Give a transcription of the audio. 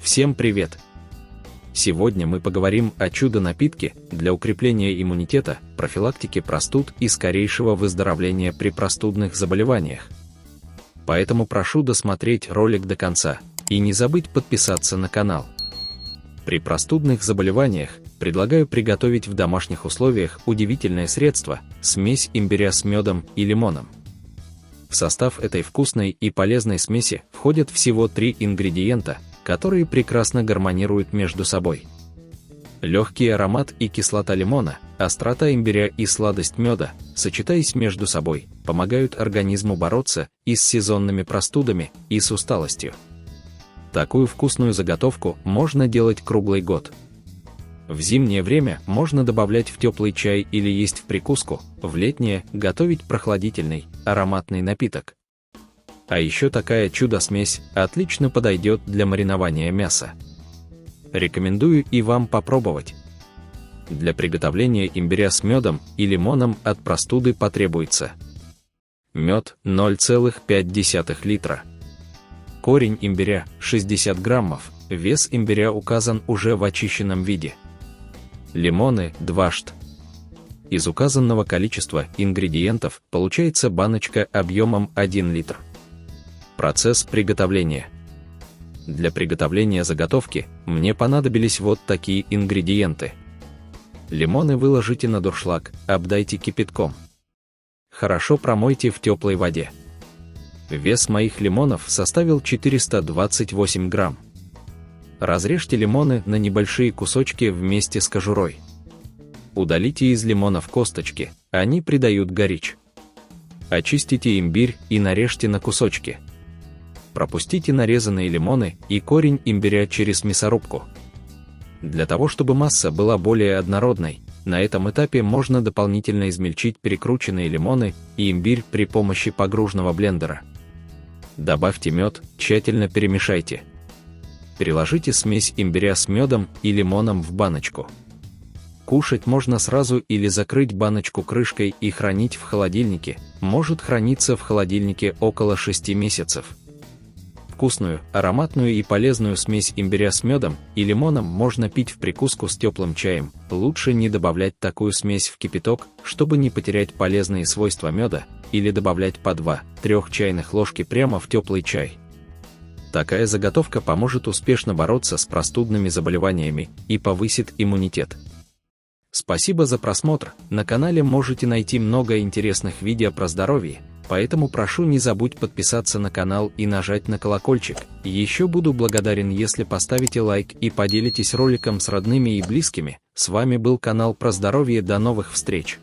Всем привет! Сегодня мы поговорим о чудо-напитке для укрепления иммунитета, профилактики простуд и скорейшего выздоровления при простудных заболеваниях. Поэтому прошу досмотреть ролик до конца и не забыть подписаться на канал. При простудных заболеваниях предлагаю приготовить в домашних условиях удивительное средство – смесь имбиря с медом и лимоном. В состав этой вкусной и полезной смеси входят всего 3 ингредиента, которые прекрасно гармонируют между собой. Легкий аромат и кислота лимона, острота имбиря и сладость меда, сочетаясь между собой, помогают организму бороться и с сезонными простудами, и с усталостью. Такую вкусную заготовку можно делать круглый год. В зимнее время можно добавлять в теплый чай или есть в прикуску, в летнее – готовить прохладительный, ароматный напиток. А еще такая чудо-смесь отлично подойдет для маринования мяса. Рекомендую и вам попробовать. Для приготовления имбиря с медом и лимоном от простуды потребуется мед 0,5 литра, корень имбиря 60 граммов, вес имбиря указан уже в очищенном виде, лимоны 2 шт. Из указанного количества ингредиентов получается баночка объемом 1 литр. Процесс приготовления. Для приготовления заготовки мне понадобились вот такие ингредиенты. Лимоны выложите на дуршлаг, обдайте кипятком. Хорошо промойте в теплой воде. Вес моих лимонов составил 428 грамм. Разрежьте лимоны на небольшие кусочки вместе с кожурой. Удалите из лимонов косточки, они придают горечь. Очистите имбирь и нарежьте на кусочки. Пропустите нарезанные лимоны и корень имбиря через мясорубку. Для того, чтобы масса была более однородной, на этом этапе можно дополнительно измельчить перекрученные лимоны и имбирь при помощи погружного блендера. Добавьте мед, тщательно перемешайте. Переложите смесь имбиря с медом и лимоном в баночку. Кушать можно сразу или закрыть баночку крышкой и хранить в холодильнике, может храниться в холодильнике около 6 месяцев. Вкусную, ароматную и полезную смесь имбиря с медом и лимоном можно пить в прикуску с теплым чаем. Лучше не добавлять такую смесь в кипяток, чтобы не потерять полезные свойства меда, или добавлять по 2-3 чайных ложки прямо в теплый чай. Такая заготовка поможет успешно бороться с простудными заболеваниями и повысит иммунитет. Спасибо за просмотр. На канале можете найти много интересных видео про здоровье, поэтому прошу не забудь подписаться на канал и нажать на колокольчик. Еще буду благодарен, если поставите лайк и поделитесь роликом с родными и близкими. С вами был канал про здоровье. До новых встреч!